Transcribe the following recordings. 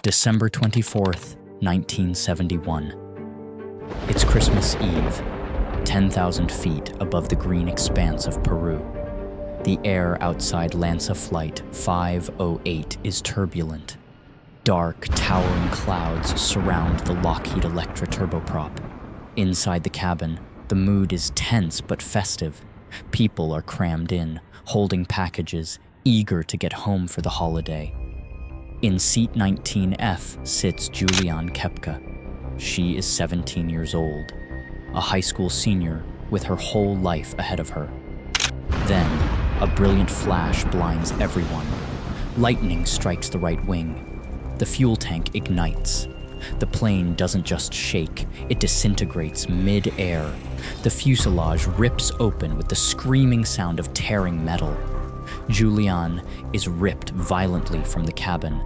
December 24th, 1971. It's Christmas Eve, 10,000 feet above the green expanse of Peru. The air outside LANSA Flight 508 is turbulent. Dark, towering clouds surround the Lockheed Electra turboprop. Inside the cabin, the mood is tense but festive. People are crammed in, holding packages, eager to get home for the holiday. In seat 19F sits Juliane Koepcke. She is 17 years old, a high school senior with her whole life ahead of her. Then, a brilliant flash blinds everyone. Lightning strikes the right wing. The fuel tank ignites. The plane doesn't just shake, it disintegrates mid-air. The fuselage rips open with the screaming sound of tearing metal. Juliane is ripped violently from the cabin.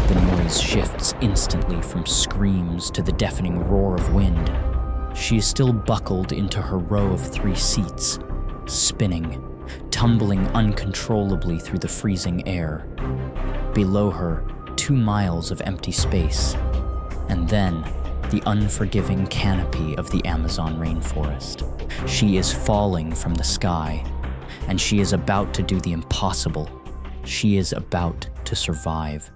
The noise shifts instantly from screams to the deafening roar of wind. She is still buckled into her row of 3 seats, spinning, tumbling uncontrollably through the freezing air. Below her, 2 miles of empty space, and then the unforgiving canopy of the Amazon rainforest. She is falling from the sky, and she is about to do the impossible. She is about to survive.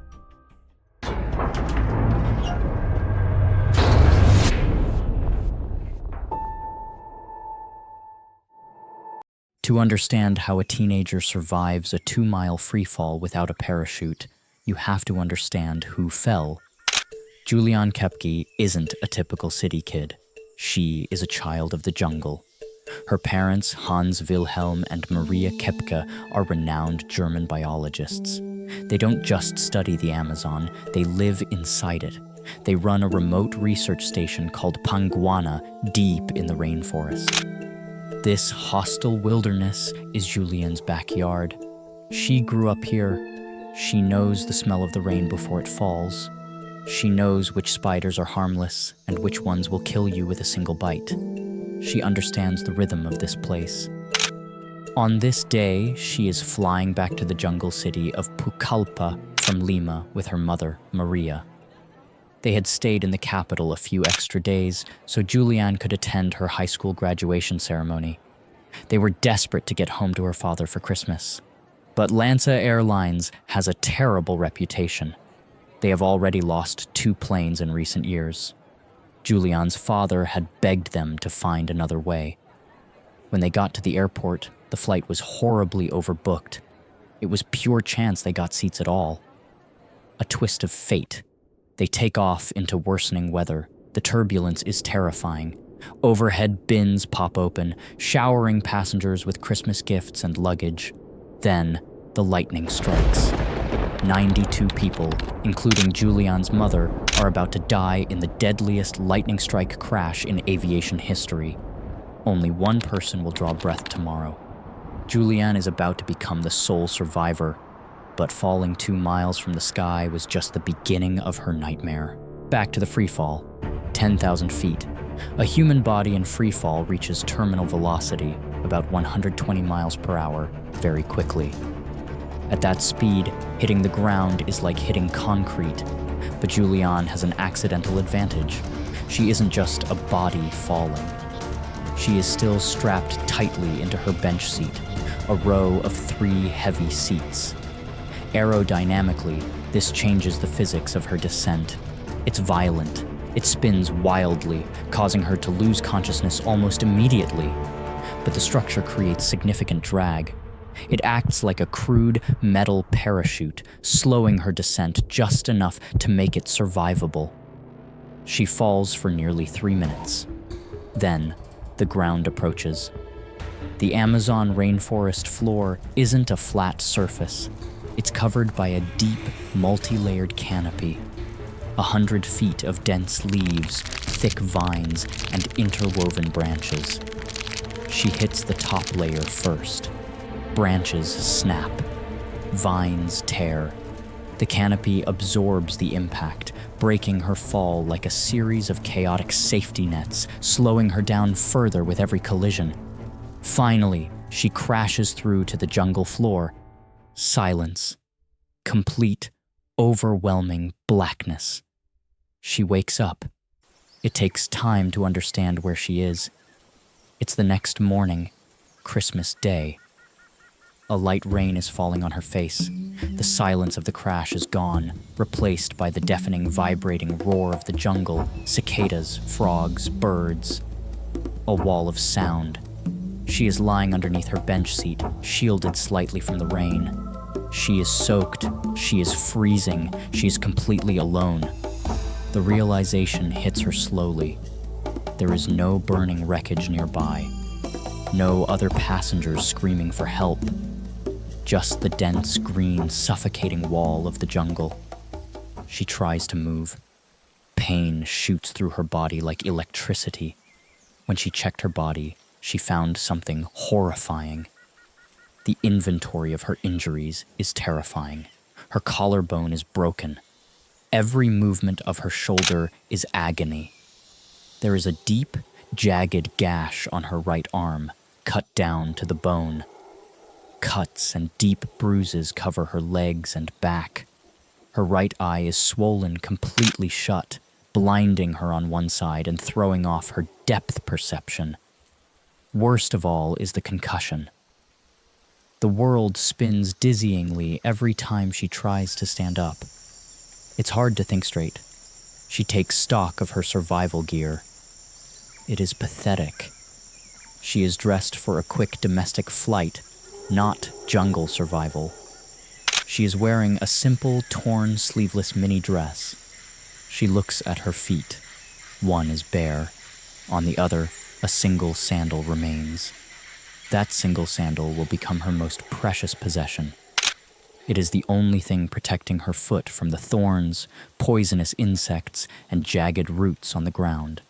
To understand how a teenager survives a 2-mile freefall without a parachute, you have to understand who fell. Juliane Koepcke isn't a typical city kid. She is a child of the jungle. Her parents, Hans Wilhelm and Maria Koepcke, are renowned German biologists. They don't just study the Amazon, they live inside it. They run a remote research station called Panguana deep in the rainforest. This hostile wilderness is Juliane's backyard. She grew up here. She knows the smell of the rain before it falls. She knows which spiders are harmless and which ones will kill you with a single bite. She understands the rhythm of this place. On this day, she is flying back to the jungle city of Pucallpa from Lima with her mother, Maria. They had stayed in the capital a few extra days so Juliane could attend her high school graduation ceremony. They were desperate to get home to her father for Christmas. But LANSA Airlines has a terrible reputation. They have already lost 2 planes in recent years. Juliane's father had begged them to find another way. When they got to the airport, the flight was horribly overbooked. It was pure chance they got seats at all. A twist of fate. They take off into worsening weather. The turbulence is terrifying. Overhead bins pop open, showering passengers with Christmas gifts and luggage. Then, the lightning strikes. 92 people, including Juliane's mother, are about to die in the deadliest lightning strike crash in aviation history. Only one person will draw breath tomorrow. Juliane is about to become the sole survivor, but falling 2 miles from the sky was just the beginning of her nightmare. Back to the freefall, 10,000 feet. A human body in freefall reaches terminal velocity, about 120 miles per hour, very quickly. At that speed, hitting the ground is like hitting concrete, but Juliane has an accidental advantage. She isn't just a body falling. She is still strapped tightly into her bench seat, a row of 3 heavy seats. Aerodynamically, this changes the physics of her descent. It's violent. It spins wildly, causing her to lose consciousness almost immediately. But the structure creates significant drag. It acts like a crude metal parachute, slowing her descent just enough to make it survivable. She falls for nearly 3 minutes. Then, the ground approaches. The Amazon rainforest floor isn't a flat surface. It's covered by a deep, multi-layered canopy. 100 feet of dense leaves, thick vines, and interwoven branches. She hits the top layer first. Branches snap. Vines tear. The canopy absorbs the impact, breaking her fall like a series of chaotic safety nets, slowing her down further with every collision. Finally, she crashes through to the jungle floor. Silence. Complete, overwhelming blackness. She wakes up. It takes time to understand where she is. It's the next morning, Christmas Day. A light rain is falling on her face. The silence of the crash is gone, replaced by the deafening, vibrating roar of the jungle, cicadas, frogs, birds. A wall of sound. She is lying underneath her bench seat, shielded slightly from the rain. She is soaked. She is freezing. She is completely alone. The realization hits her slowly. There is no burning wreckage nearby. No other passengers screaming for help. Just the dense, green, suffocating wall of the jungle. She tries to move. Pain shoots through her body like electricity. When she checked her body, she found something horrifying. The inventory of her injuries is terrifying. Her collarbone is broken. Every movement of her shoulder is agony. There is a deep, jagged gash on her right arm, cut down to the bone. Cuts and deep bruises cover her legs and back. Her right eye is swollen completely shut, blinding her on one side and throwing off her depth perception. Worst of all is the concussion. The world spins dizzyingly every time she tries to stand up. It's hard to think straight. She takes stock of her survival gear. It is pathetic. She is dressed for a quick domestic flight, not jungle survival. She is wearing a simple, torn, sleeveless mini dress. She looks at her feet. One is bare. On the other, a single sandal remains. That single sandal will become her most precious possession. It is the only thing protecting her foot from the thorns, poisonous insects, and jagged roots on the ground.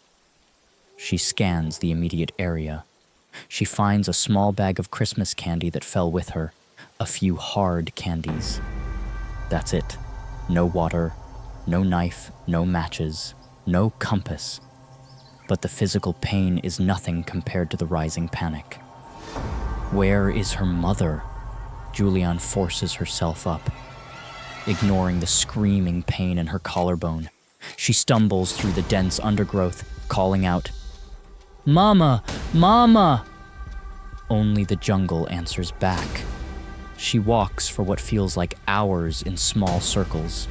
She scans the immediate area. She finds a small bag of Christmas candy that fell with her, a few hard candies. That's it. No water, no knife, no matches, no compass. But the physical pain is nothing compared to the rising panic. Where is her mother? Juliane forces herself up, ignoring the screaming pain in her collarbone. She stumbles through the dense undergrowth, calling out, "Mama! Mama!" Only the jungle answers back. She walks for what feels like hours in small circles.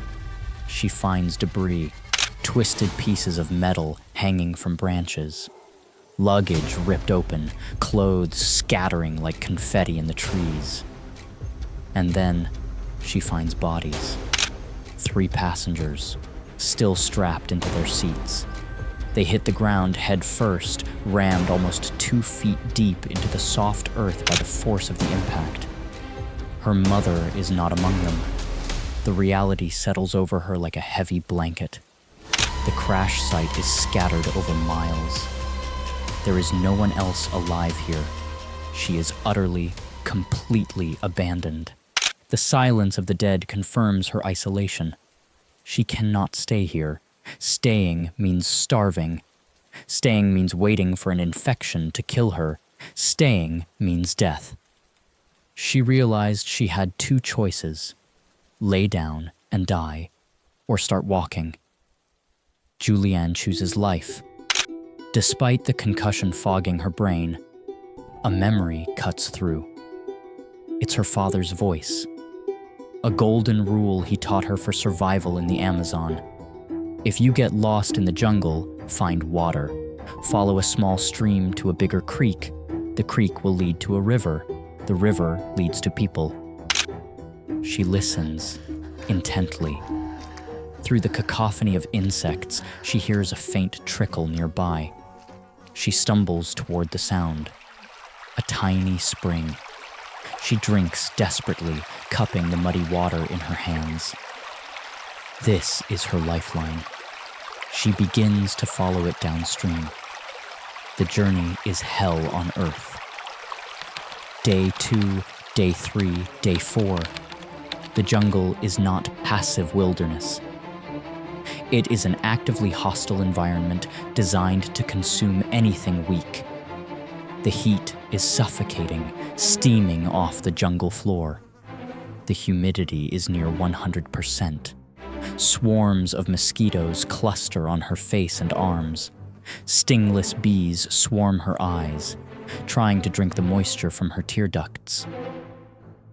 She finds debris, twisted pieces of metal hanging from branches, luggage ripped open, clothes scattering like confetti in the trees. And then she finds bodies. 3 passengers, still strapped into their seats. They hit the ground head first, rammed almost 2 feet deep into the soft earth by the force of the impact. Her mother is not among them. The reality settles over her like a heavy blanket. The crash site is scattered over miles. There is no one else alive here. She is utterly, completely abandoned. The silence of the dead confirms her isolation. She cannot stay here. Staying means starving. Staying means waiting for an infection to kill her. Staying means death. She realized she had 2 choices: lay down and die, or start walking. Juliane chooses life. Despite the concussion fogging her brain, a memory cuts through. It's her father's voice. A golden rule he taught her for survival in the Amazon. If you get lost in the jungle, find water. Follow a small stream to a bigger creek. The creek will lead to a river. The river leads to people. She listens intently. Through the cacophony of insects, she hears a faint trickle nearby. She stumbles toward the sound. A tiny spring. She drinks desperately, cupping the muddy water in her hands. This is her lifeline. She begins to follow it downstream. The journey is hell on earth. Day 2, Day 3, Day 4. The jungle is not passive wilderness. It is an actively hostile environment designed to consume anything weak. The heat is suffocating, steaming off the jungle floor. The humidity is near 100%. Swarms of mosquitoes cluster on her face and arms. Stingless bees swarm her eyes, trying to drink the moisture from her tear ducts.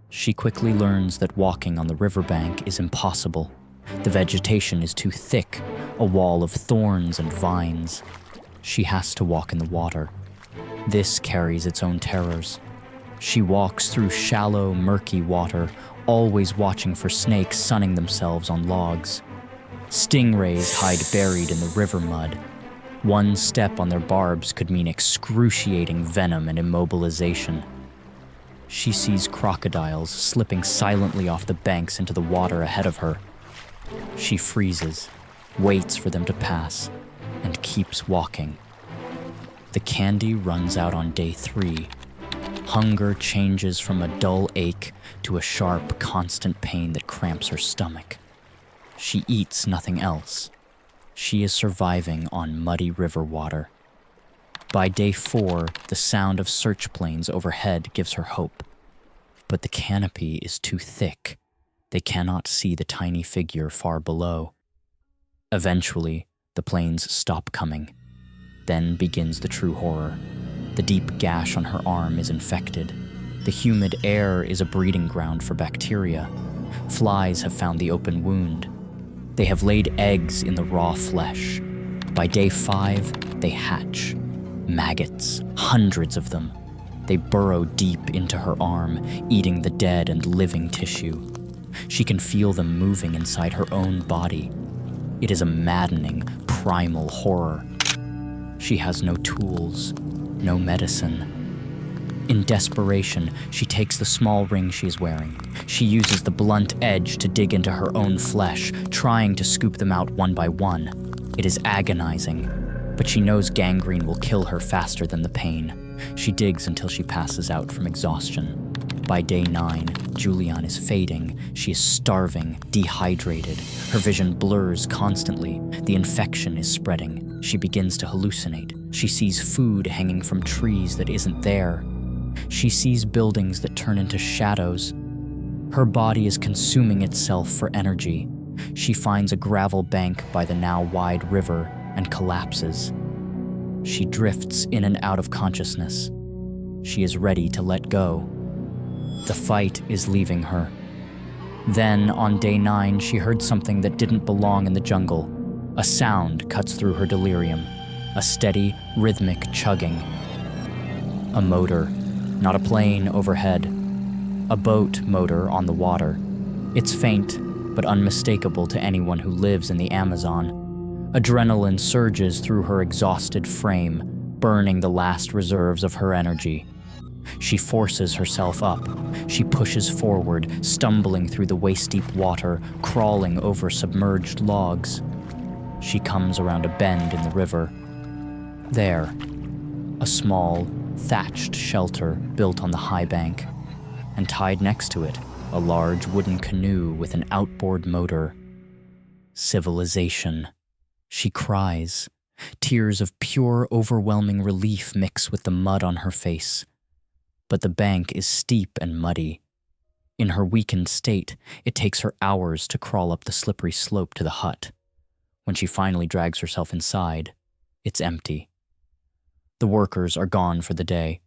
She quickly learns that walking on the riverbank is impossible. The vegetation is too thick, a wall of thorns and vines. She has to walk in the water. This carries its own terrors. She walks through shallow, murky water, always watching for snakes sunning themselves on logs. Stingrays hide buried in the river mud. One step on their barbs could mean excruciating venom and immobilization. She sees crocodiles slipping silently off the banks into the water ahead of her. She freezes, waits for them to pass, and keeps walking. The candy runs out on day 3. Hunger changes from a dull ache to a sharp, constant pain that cramps her stomach. She eats nothing else. She is surviving on muddy river water. By day 4, the sound of search planes overhead gives her hope. But the canopy is too thick. They cannot see the tiny figure far below. Eventually, the planes stop coming. Then begins the true horror. The deep gash on her arm is infected. The humid air is a breeding ground for bacteria. Flies have found the open wound. They have laid eggs in the raw flesh. By day 5, they hatch. Maggots, hundreds of them. They burrow deep into her arm, eating the dead and living tissue. She can feel them moving inside her own body. It is a maddening, primal horror. She has no tools, no medicine. In desperation, she takes the small ring she is wearing. She uses the blunt edge to dig into her own flesh, trying to scoop them out one by one. It is agonizing, but she knows gangrene will kill her faster than the pain. She digs until she passes out from exhaustion. By day 9, Juliane is fading. She is starving, dehydrated. Her vision blurs constantly. The infection is spreading. She begins to hallucinate. She sees food hanging from trees that isn't there. She sees buildings that turn into shadows. Her body is consuming itself for energy. She finds a gravel bank by the now wide river and collapses. She drifts in and out of consciousness. She is ready to let go. The fight is leaving her. Then, on day 9, she heard something that didn't belong in the jungle. A sound cuts through her delirium. A steady, rhythmic chugging. A motor, not a plane overhead. A boat motor on the water. It's faint, but unmistakable to anyone who lives in the Amazon. Adrenaline surges through her exhausted frame, burning the last reserves of her energy. She forces herself up. She pushes forward, stumbling through the waist-deep water, crawling over submerged logs. She comes around a bend in the river. There, a small, thatched shelter built on the high bank, and tied next to it, a large wooden canoe with an outboard motor. Civilization. She cries. Tears of pure, overwhelming relief mix with the mud on her face. But the bank is steep and muddy. In her weakened state, it takes her hours to crawl up the slippery slope to the hut. When she finally drags herself inside, it's empty. The workers are gone for the day.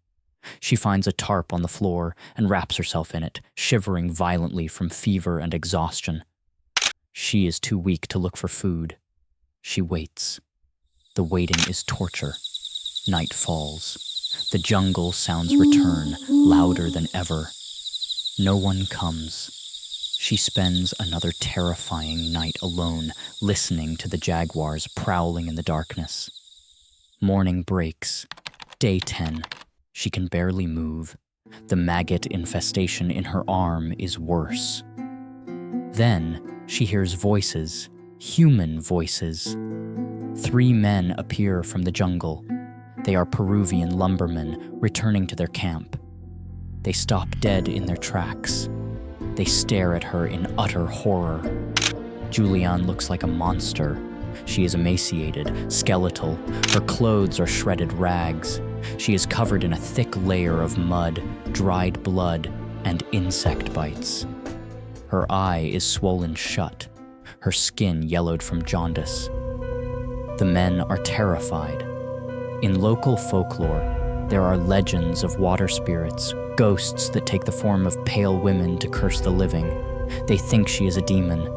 She finds a tarp on the floor and wraps herself in it, shivering violently from fever and exhaustion. She is too weak to look for food. She waits. The waiting is torture. Night falls. The jungle sounds return, louder than ever. No one comes. She spends another terrifying night alone, listening to the jaguars prowling in the darkness. Morning breaks. Day 10. She can barely move. The maggot infestation in her arm is worse. Then she hears voices, human voices. 3 men appear from the jungle. They are Peruvian lumbermen returning to their camp. They stop dead in their tracks. They stare at her in utter horror. Juliane looks like a monster. She is emaciated, skeletal. Her clothes are shredded rags. She is covered in a thick layer of mud, dried blood, and insect bites. Her eye is swollen shut. her skin yellowed from jaundice. The men are terrified. In local folklore, there are legends of water spirits, ghosts that take the form of pale women to curse the living. They think she is a demon.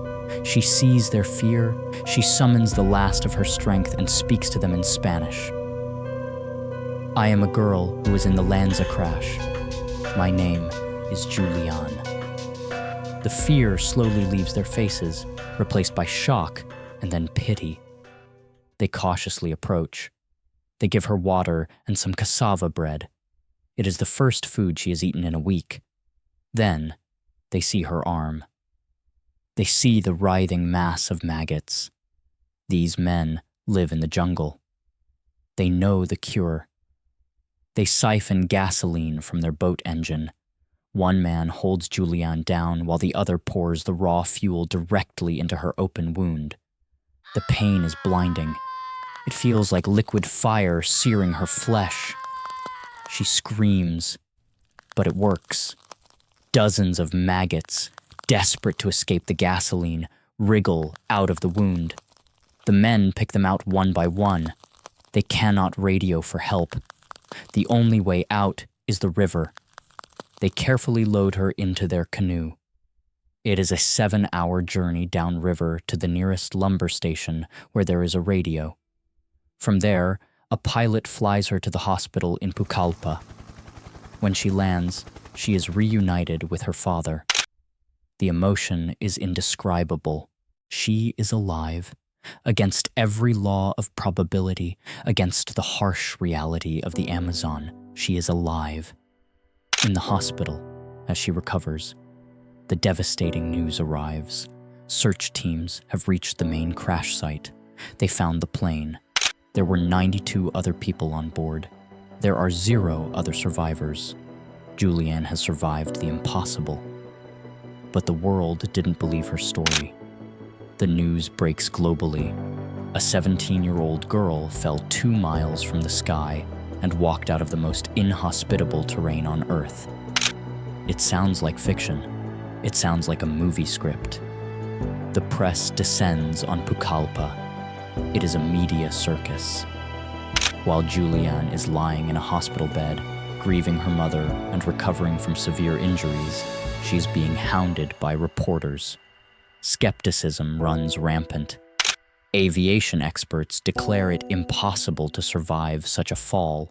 She sees their fear, she summons the last of her strength and speaks to them in Spanish. I am a girl who was in the LANSA crash. My name is Juliane. The fear slowly leaves their faces, replaced by shock and then pity. They cautiously approach. They give her water and some cassava bread. It is the first food she has eaten in a week. Then, they see her arm. They see the writhing mass of maggots. These men live in the jungle. They know the cure. They siphon gasoline from their boat engine. One man holds Juliane down while the other pours the raw fuel directly into her open wound. The pain is blinding. It feels like liquid fire searing her flesh. She screams, but it works. Dozens of maggots, desperate to escape the gasoline, wriggle out of the wound. The men pick them out one by one. They cannot radio for help. The only way out is the river. They carefully load her into their canoe. It is a 7-hour journey downriver to the nearest lumber station where there is a radio. From there, a pilot flies her to the hospital in Pucallpa. When she lands, she is reunited with her father. The emotion is indescribable. She is alive. Against every law of probability, against the harsh reality of the Amazon, she is alive. In the hospital, as she recovers, the devastating news arrives. Search teams have reached the main crash site. They found the plane. There were 92 other people on board. There are 0 other survivors. Juliane has survived the impossible. But the world didn't believe her story. The news breaks globally. A 17-year-old girl fell 2 miles from the sky and walked out of the most inhospitable terrain on Earth. It sounds like fiction. It sounds like a movie script. The press descends on Pucallpa. It is a media circus. While Juliane is lying in a hospital bed, grieving her mother and recovering from severe injuries, she is being hounded by reporters. Skepticism runs rampant. Aviation experts declare it impossible to survive such a fall.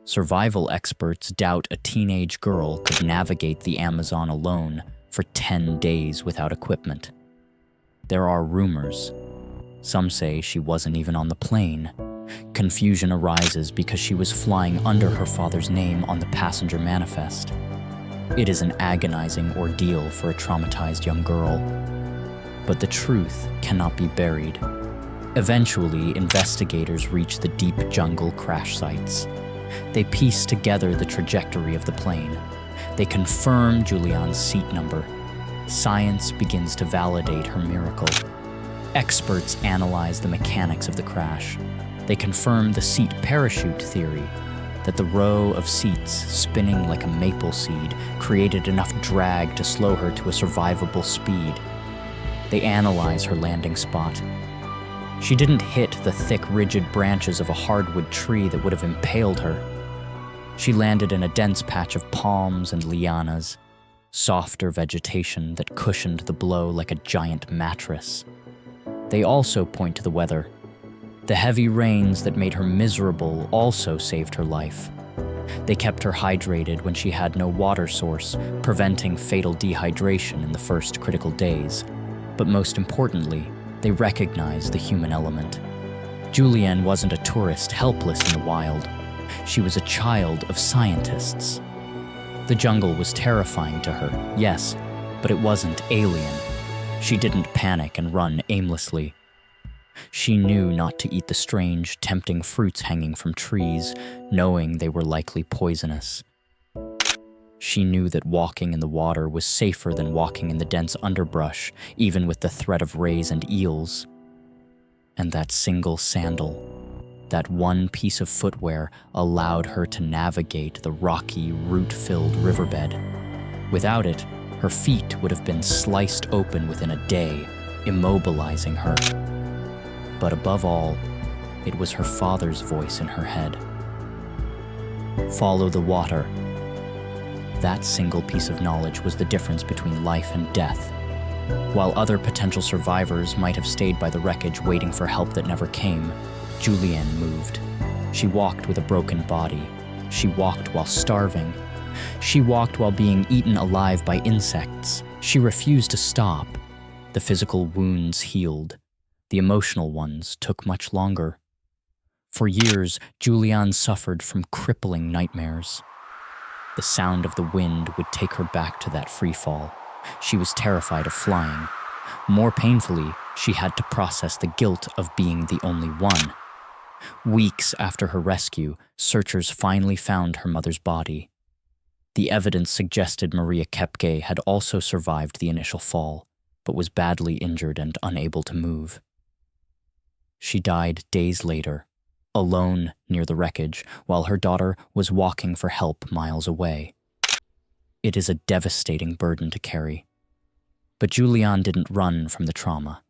Survival experts doubt a teenage girl could navigate the Amazon alone for 10 days without equipment. There are rumors. Some say she wasn't even on the plane. Confusion arises because she was flying under her father's name on the passenger manifest. It is an agonizing ordeal for a traumatized young girl. But the truth cannot be buried. Eventually, investigators reach the deep jungle crash sites. They piece together the trajectory of the plane. They confirm Juliane's seat number. Science begins to validate her miracle. Experts analyze the mechanics of the crash. They confirm the seat parachute theory, that the row of seats spinning like a maple seed created enough drag to slow her to a survivable speed. They analyze her landing spot. She didn't hit the thick, rigid branches of a hardwood tree that would have impaled her. She landed in a dense patch of palms and lianas, softer vegetation that cushioned the blow like a giant mattress. They also point to the weather. The heavy rains that made her miserable also saved her life. They kept her hydrated when she had no water source, preventing fatal dehydration in the first critical days. But most importantly, they recognized the human element. Juliane wasn't a tourist helpless in the wild. She was a child of scientists. The jungle was terrifying to her, yes, but it wasn't alien. She didn't panic and run aimlessly. She knew not to eat the strange, tempting fruits hanging from trees, knowing they were likely poisonous. She knew that walking in the water was safer than walking in the dense underbrush, even with the threat of rays and eels. And that single sandal, that one piece of footwear, allowed her to navigate the rocky, root-filled riverbed. Without it, her feet would have been sliced open within a day, immobilizing her. But above all, it was her father's voice in her head. Follow the water. That single piece of knowledge was the difference between life and death. While other potential survivors might have stayed by the wreckage waiting for help that never came, Juliane moved. She walked with a broken body. She walked while starving. She walked while being eaten alive by insects. She refused to stop. The physical wounds healed. The emotional ones took much longer. For years, Juliane suffered from crippling nightmares. The sound of the wind would take her back to that free fall. She was terrified of flying. More painfully, she had to process the guilt of being the only one. Weeks after her rescue, searchers finally found her mother's body. The evidence suggested Maria Koepcke had also survived the initial fall, but was badly injured and unable to move. She died days later, alone near the wreckage, while her daughter was walking for help miles away. It is a devastating burden to carry. But Juliane didn't run from the trauma.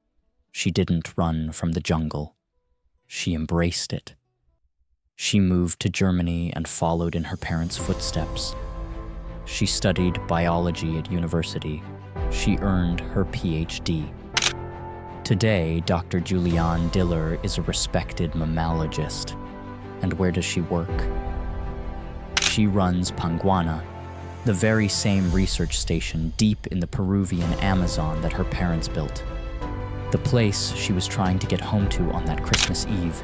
She didn't run from the jungle. She embraced it. She moved to Germany and followed in her parents' footsteps. She studied biology at university. She earned her PhD. Today, Dr. Juliane Diller is a respected mammalogist. And where does she work? She runs Panguana, the very same research station deep in the Peruvian Amazon that her parents built. The place she was trying to get home to on that Christmas Eve.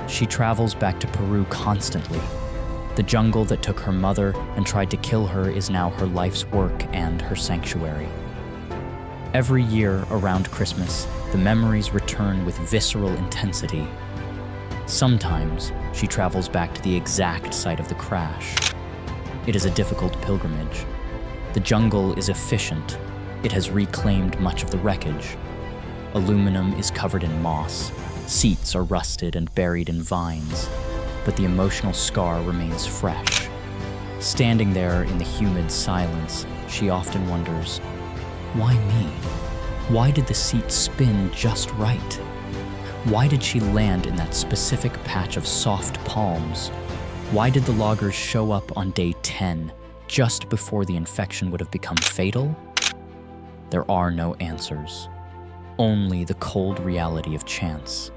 She travels back to Peru constantly. The jungle that took her mother and tried to kill her is now her life's work and her sanctuary. Every year around Christmas, the memories return with visceral intensity. Sometimes she travels back to the exact site of the crash. It is a difficult pilgrimage. The jungle is efficient. It has reclaimed much of the wreckage. Aluminum is covered in moss. Seats are rusted and buried in vines. But the emotional scar remains fresh. Standing there in the humid silence, she often wonders, why me? Why did the seat spin just right? Why did she land in that specific patch of soft palms? Why did the loggers show up on day 10, just before the infection would have become fatal? There are no answers. Only the cold reality of chance.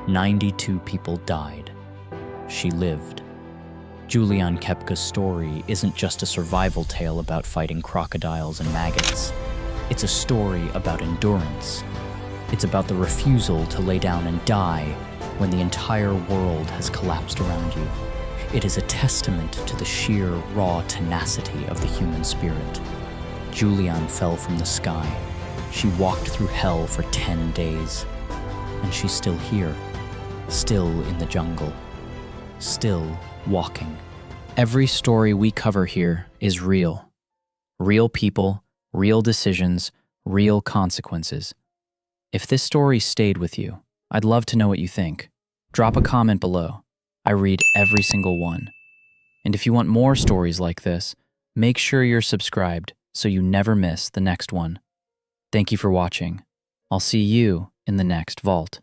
92 people died. She lived. Juliane Koepcke's story isn't just a survival tale about fighting crocodiles and maggots. It's a story about endurance. It's about the refusal to lay down and die when the entire world has collapsed around you. It is a testament to the sheer, raw tenacity of the human spirit. Juliane fell from the sky. She walked through hell for 10 days. And she's still here, still in the jungle, still walking. Every story we cover here is real. Real people, real decisions, real consequences. If this story stayed with you, I'd love to know what you think. Drop a comment below. I read every single one. And if you want more stories like this, make sure you're subscribed so you never miss the next one. Thank you for watching. I'll see you in the next vault.